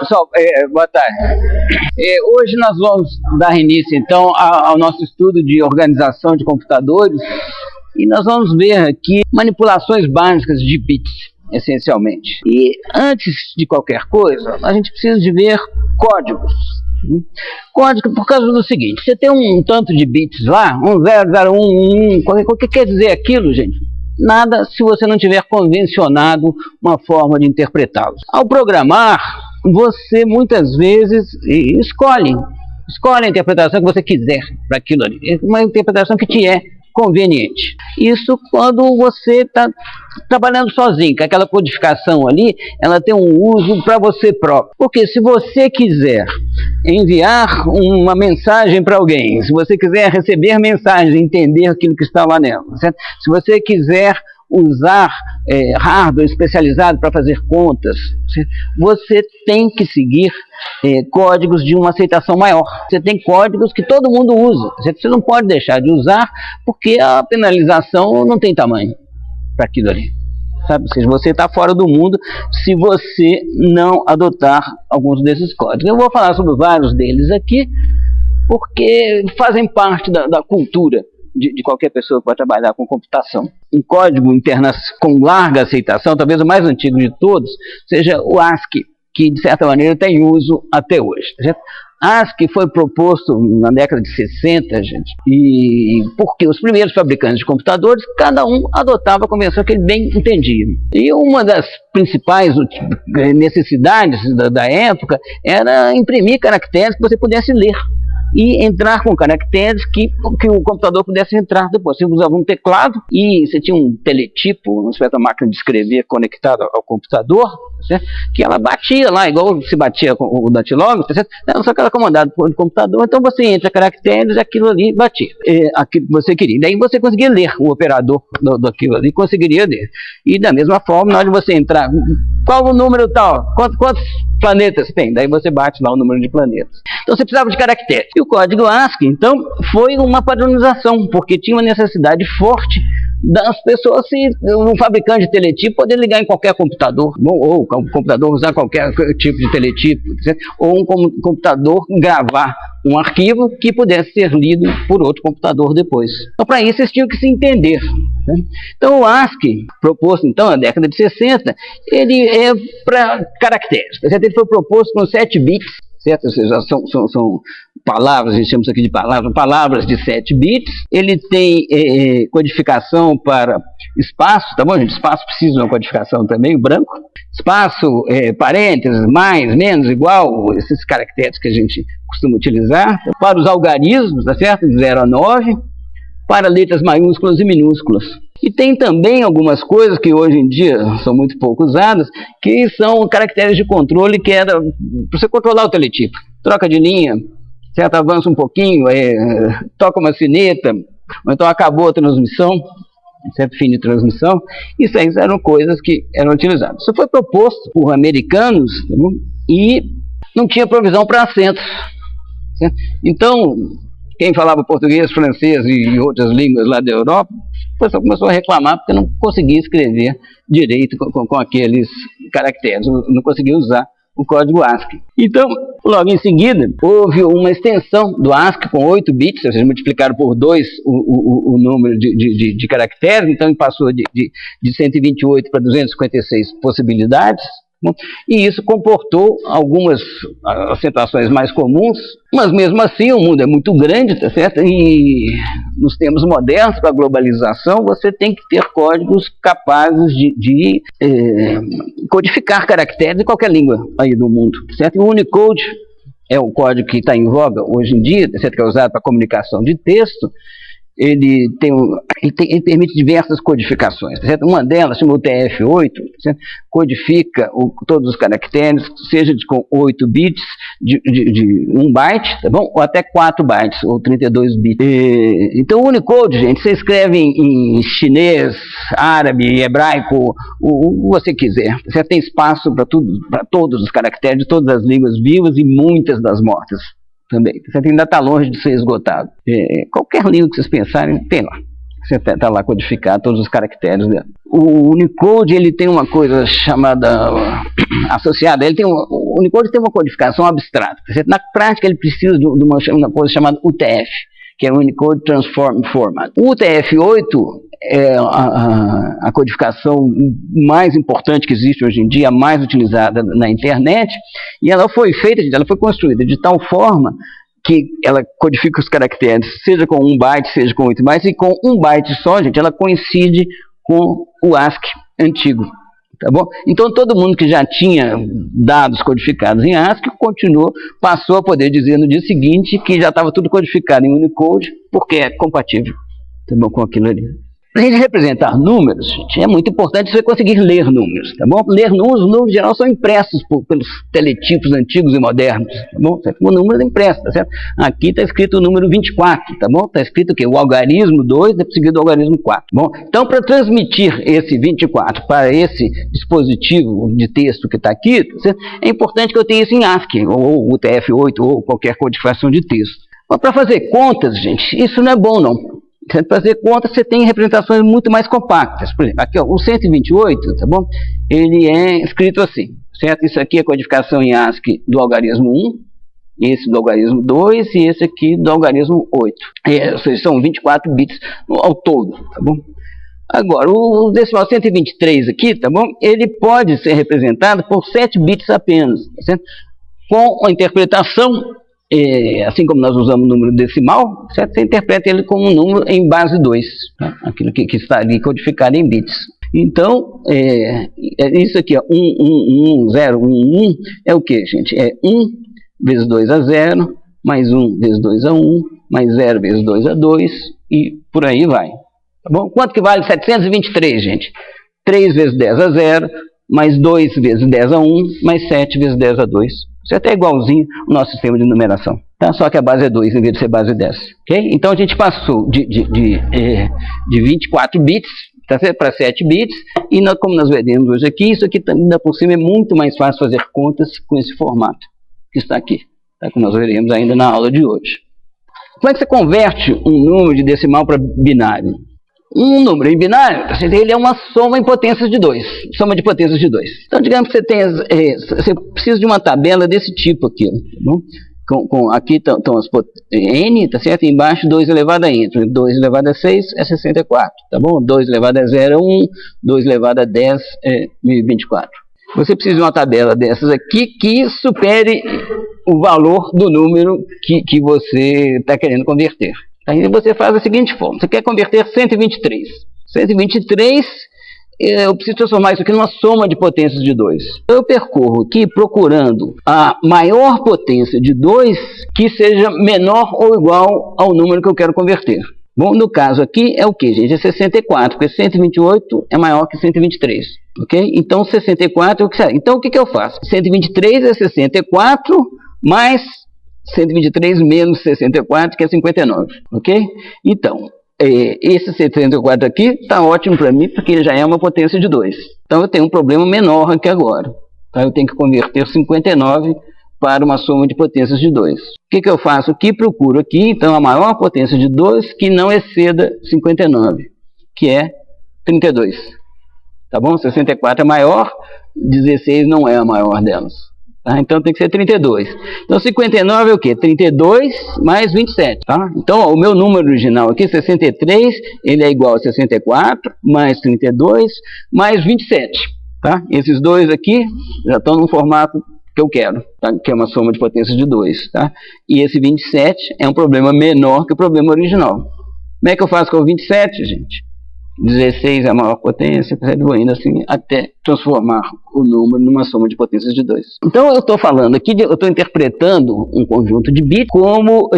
Pessoal, boa tarde. Hoje nós vamos dar início, então, ao nosso estudo de organização de computadores e nós vamos ver aqui manipulações básicas de bits, essencialmente. E antes de qualquer coisa, a gente precisa de ver códigos. Código por causa do seguinte: você tem um tanto de bits lá, 10, 01, 1, o que quer dizer aquilo, gente? Nada se você não tiver convencionado uma forma de interpretá-los. Ao programar, você muitas vezes escolhe a interpretação que você quiser para aquilo ali, uma interpretação que te é conveniente. Isso quando você está trabalhando sozinho, que aquela codificação ali, ela tem um uso para você próprio. Porque se você quiser enviar uma mensagem para alguém, se você quiser receber mensagem, entender aquilo que está lá nela, certo? Se você quiser usar hardware especializado para fazer contas, certo? Você tem que seguir códigos de uma aceitação maior. Você tem códigos que todo mundo usa, certo? Você não pode deixar de usar porque a penalização não tem tamanho para aquilo ali, sabe? Ou seja, você está fora do mundo se você não adotar alguns desses códigos. Eu vou falar sobre vários deles aqui porque fazem parte da cultura de qualquer pessoa que vai trabalhar com computação. Um código com larga aceitação, talvez o mais antigo de todos, seja o ASCII, que de certa maneira tem uso até hoje. Certo? ASCII foi proposto na década de 60, gente, e porque os primeiros fabricantes de computadores, cada um adotava a convenção que ele bem entendia. E uma das principais necessidades da época era imprimir caracteres que você pudesse ler e entrar com caracteres que o computador pudesse entrar depois. Você usava um teclado e você tinha um teletipo, uma espécie de máquina de escrever conectada ao computador, certo? Que ela batia lá, igual se batia com o datilógrafo, certo? Só que ela era comandada por um computador, então você entra caracteres e aquilo ali batia, aquilo que você queria. Daí você conseguia ler o operador daquilo ali, conseguiria ler. E da mesma forma, na hora de você entrar, qual o número tal, quantos planetas tem? Daí você bate lá o número de planetas. Então você precisava de caracteres. E o código ASCII, então, foi uma padronização, porque tinha uma necessidade forte das pessoas, um fabricante de teletipo poder ligar em qualquer computador, ou o computador usar qualquer tipo de teletipo, certo? Ou um computador gravar um arquivo que pudesse ser lido por outro computador depois. Então, para isso, eles tinham que se entender. Né? Então, o ASCII, proposto então na década de 60, ele é para caracteres. Certo? Ele foi proposto com 7 bits, certo? Ou seja, são palavras, a gente chama isso aqui de palavras de 7 bits. Ele tem codificação para espaço, tá bom, gente? Espaço precisa de uma codificação também, o branco. Espaço, parênteses, mais, menos, igual, esses caracteres que a gente costuma utilizar. Para os algarismos, tá certo? De 0 a 9. Para letras maiúsculas e minúsculas. E tem também algumas coisas que hoje em dia são muito pouco usadas, que são caracteres de controle que era para você controlar o teletipo. Troca de linha, certo? Avança um pouquinho, toca uma sineta, ou então acabou a transmissão, certo? Fim de transmissão. Isso aí eram coisas que eram utilizadas. Isso foi proposto por americanos, tá bom? E não tinha provisão para acentos. Certo? Então, quem falava português, francês e outras línguas lá da Europa, o pessoal começou a reclamar porque não conseguia escrever direito com aqueles caracteres, não conseguia usar o código ASCII. Então, logo em seguida, houve uma extensão do ASCII com 8 bits, ou seja, multiplicaram por 2 o número de caracteres, então passou de 128 para 256 possibilidades. E isso comportou algumas acentuações mais comuns, mas mesmo assim o mundo é muito grande, tá certo? E nos tempos modernos, para a globalização, você tem que ter códigos capazes de codificar caracteres de qualquer língua aí do mundo, certo? E o Unicode é o código que está em voga hoje em dia, tá certo? Que é usado para comunicação de texto. Ele permite diversas codificações, certo? Uma delas, chama o TF-8, certo? Codifica todos os caracteres, seja com 8 bits, de 1 byte, tá bom? Ou até 4 bytes, ou 32 bits. Então, o Unicode, gente, você escreve em chinês, árabe, hebraico, o que você quiser. Você tem espaço para todos os caracteres de todas as línguas vivas e muitas das mortas também. Você ainda está longe de ser esgotado. Qualquer língua que vocês pensarem, tem lá. Você está lá codificado todos os caracteres dela. O Unicode, ele tem uma coisa chamada associada, o Unicode tem uma codificação abstrata. Na prática, ele precisa de uma coisa chamada UTF, que é o Unicode Transform Format. O UTF-8 é a codificação mais importante que existe hoje em dia, a mais utilizada na internet, e ela foi construída de tal forma que ela codifica os caracteres, seja com 1 byte, seja com 8 bytes, e com 1 byte só, gente, ela coincide com o ASCII antigo, tá bom? Então todo mundo que já tinha dados codificados em ASCII passou a poder dizer no dia seguinte que já estava tudo codificado em Unicode, porque é compatível, tá bom, com aquilo ali. Para a gente representar números, gente, é muito importante você conseguir ler números, tá bom? Ler números, os números em geral são impressos pelos teletipos antigos e modernos, tá bom? O número é impresso, tá certo? Aqui está escrito o número 24, tá bom? Está escrito o quê? O algarismo 2 é seguido do algarismo 4, tá bom? Então, para transmitir esse 24 para esse dispositivo de texto que está aqui, tá certo? É importante que eu tenha isso em ASCII, ou UTF-8, ou qualquer codificação de texto. Mas para fazer contas, gente, isso não é bom, não. Para fazer conta, você tem representações muito mais compactas. Por exemplo, aqui, ó, o 128, tá bom? Ele é escrito assim, certo? Isso aqui é a codificação em ASCII do algarismo 1, esse do algarismo 2 e esse aqui do algarismo 8. Ou seja, são 24 bits ao todo, tá bom? Agora, o decimal 123 aqui, tá bom? Ele pode ser representado por 7 bits apenas, tá certo? Com a interpretação, assim como nós usamos o número decimal, certo? Você interpreta ele como um número em base 2, tá? Aquilo que está ali codificado em bits. Então, isso aqui, ó, 1, 1, 1, 0, 1, 1, é o que, gente? É 1 vezes 2 a 0, mais 1 vezes 2 a 1, mais 0 vezes 2 a 2, e por aí vai. Tá bom? Quanto que vale 723, gente? 3 vezes 10 a 0, mais 2 vezes 10 a 1, mais 7 vezes 10 a 2. Isso é até igualzinho ao nosso sistema de numeração, tá? Só que a base é 2 em vez de ser base 10, ok? Então a gente passou de 24 bits para 7 bits, e como nós veremos hoje aqui, isso aqui ainda por cima é muito mais fácil fazer contas com esse formato que está aqui, tá? Como nós veremos ainda na aula de hoje. Como é que você converte um número de decimal para binário? Um número em binário, ele é uma soma em potências de 2. Soma de potências de 2. Então, digamos que você precisa de uma tabela desse tipo aqui. Tá bom? Aqui estão as n, tá certo? E embaixo 2 elevado a n. 2 elevado a 6 é 64. Tá bom? 2 elevado a 0 é 1. 2 elevado a 10 é 1024. Você precisa de uma tabela dessas aqui que supere o valor do número que você está querendo converter. Aí você faz a seguinte forma: você quer converter 123. 123, eu preciso transformar isso aqui numa soma de potências de 2. Eu percorro aqui procurando a maior potência de 2 que seja menor ou igual ao número que eu quero converter. Bom, no caso aqui é o que, gente? É 64, porque 128 é maior que 123. Ok? Então 64 é o que será. Então o que eu faço? 123 é 64 mais 123 menos 64, que é 59, ok? Então, esse 74 aqui está ótimo para mim, porque ele já é uma potência de 2. Então, eu tenho um problema menor aqui agora. Então, eu tenho que converter 59 para uma soma de potências de 2. O que eu faço aqui? Procuro aqui, então, a maior potência de 2 que não exceda 59, que é 32. Tá bom? 64 é maior, 16 não é a maior delas. Tá? Então tem que ser 32. Então 59 é o quê? 32 mais 27. Tá? Então ó, o meu número original aqui, 63, ele é igual a 64 mais 32 mais 27. Tá? Esses dois aqui já estão no formato que eu quero, tá? Que é uma soma de potências de 2. Tá? E esse 27 é um problema menor que o problema original. Como é que eu faço com o 27, gente? 16 é a maior potência, vou indo assim até transformar o número numa soma de potências de 2. Então eu estou falando aqui, eu estou interpretando um conjunto de bits como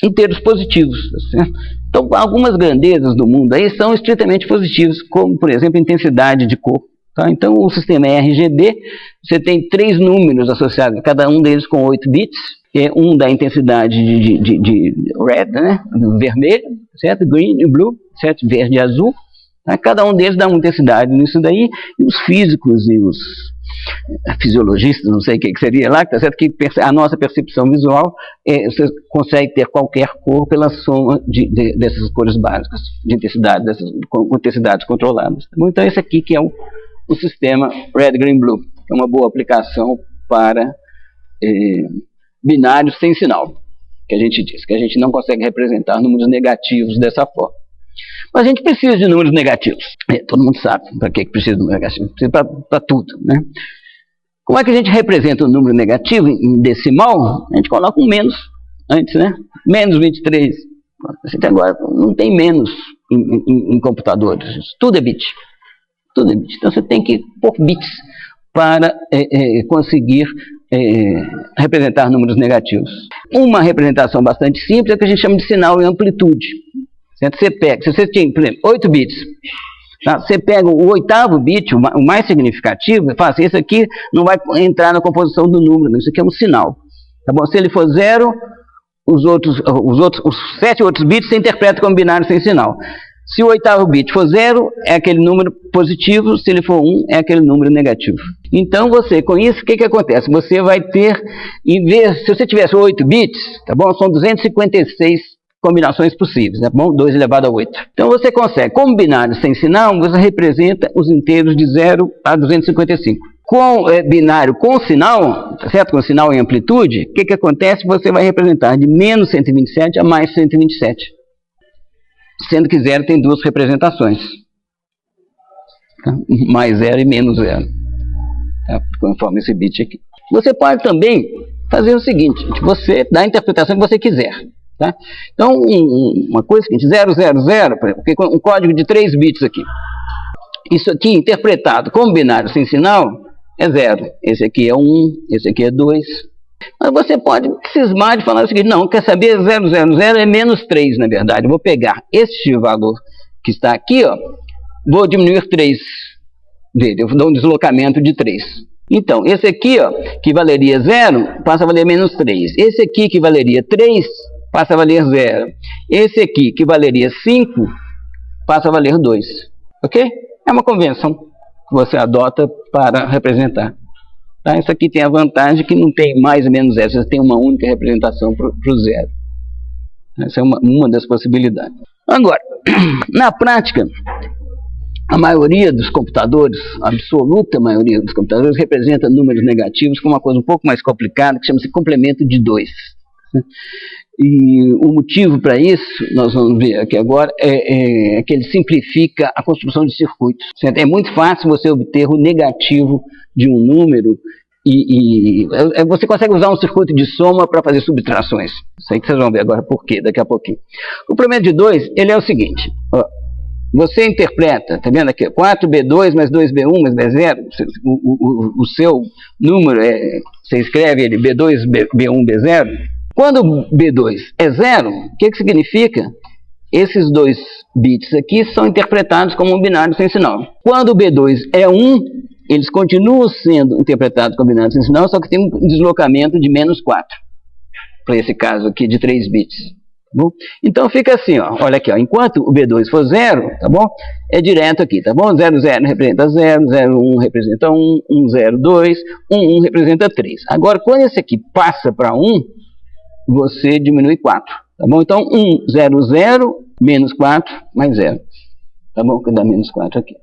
inteiros positivos, tá certo? Então algumas grandezas do mundo aí são estritamente positivas, como por exemplo intensidade de cor. Tá? Então o sistema RGB, você tem 3 números associados, cada um deles com 8 bits. Um da intensidade de red, né? Vermelho, certo? Green e blue, certo? Verde e azul. Tá? Cada um deles dá uma intensidade nisso daí, e os físicos e fisiologista, não sei o que seria lá, tá certo que a nossa percepção visual, você consegue ter qualquer cor pela soma dessas cores básicas, de intensidade, com intensidades controladas. Então esse aqui que é o sistema Red, Green, Blue, que é uma boa aplicação para binários sem sinal, que a gente diz, que a gente não consegue representar números negativos dessa forma. Mas a gente precisa de números negativos. Todo mundo sabe para que precisa de números negativos. Precisa para tudo, né? Como é que a gente representa o número negativo em decimal? A gente coloca um menos antes, né? Menos 23. A gente agora não tem menos em computadores. Tudo é bit. Tudo é bit. Então você tem que pôr bits para conseguir representar números negativos. Uma representação bastante simples é o que a gente chama de sinal em amplitude. Você pega, se você tem, por exemplo, 8 bits, tá? Você pega o oitavo bit, o mais significativo, e fala assim, esse aqui não vai entrar na composição do número, isso aqui é um sinal. Tá bom? Se ele for 0, os 7 outros bits você interpreta como binário sem sinal. Se o oitavo bit for 0, é aquele número positivo, se ele for 1, é aquele número negativo. Então você, com isso, o que acontece? Você vai ter, se você tivesse 8 bits, tá bom? São 256 combinações possíveis, tá bom? 2 elevado a 8. Então você consegue, como binário sem sinal, você representa os inteiros de 0 a 255. Com binário com sinal, tá certo? Com sinal em amplitude, o que acontece? Você vai representar de menos 127 a mais 127. Sendo que 0 tem duas representações. Tá? Mais 0 e menos 0. Tá? Conforme esse bit aqui. Você pode também fazer o seguinte, você dá a interpretação que você quiser. Tá? Então, uma coisa seguinte, 000, porque um código de 3 bits aqui. Isso aqui, interpretado como binário sem sinal, é 0. Esse aqui é 1, esse aqui é 2. Mas você pode cismar de falar o seguinte, não, quer saber, 000 é menos 3, na verdade. Eu vou pegar este valor que está aqui, ó, vou diminuir 3 dele, eu vou dar um deslocamento de 3. Então, esse aqui, ó, que valeria 0, passa a valer menos 3. Esse aqui que valeria 3, passa a valer 0. Esse aqui, que valeria 5, passa a valer 2. Ok? É uma convenção que você adota para representar. Tá? Isso aqui tem a vantagem que não tem mais ou menos 0. Você tem uma única representação para o 0. Essa é uma das possibilidades. Agora, na prática, a maioria dos computadores, a absoluta maioria dos computadores, representa números negativos com uma coisa um pouco mais complicada, que chama-se complemento de 2. E o motivo para isso, nós vamos ver aqui agora, é que ele simplifica a construção de circuitos. Certo? É muito fácil você obter o negativo de um número e você consegue usar um circuito de soma para fazer subtrações. Isso aí que vocês vão ver agora por quê, daqui a pouquinho. O problema de 2, ele é o seguinte, ó, você interpreta, tá vendo aqui, 4B2 mais 2B1 mais B0, o seu número, você escreve ele B2, B1, B0. Quando B2 é 0, o que significa? Esses 2 bits aqui são interpretados como um binário sem sinal. Quando B2 é 1, eles continuam sendo interpretados como binário sem sinal, só que tem um deslocamento de menos 4. Para esse caso aqui de 3 bits. Tá bom? Então fica assim, ó, olha aqui, ó, enquanto o B2 for 0, tá bom? É direto aqui, tá bom? 0, 0 representa 0, 0, 1 representa 1, 1, 0, 2, 1, 1 representa 3. Agora, quando esse aqui passa para 1, você diminui 4, tá bom? Então, 1, 0, 0, menos 4, mais 0. Tá bom? Que dá menos 4 aqui.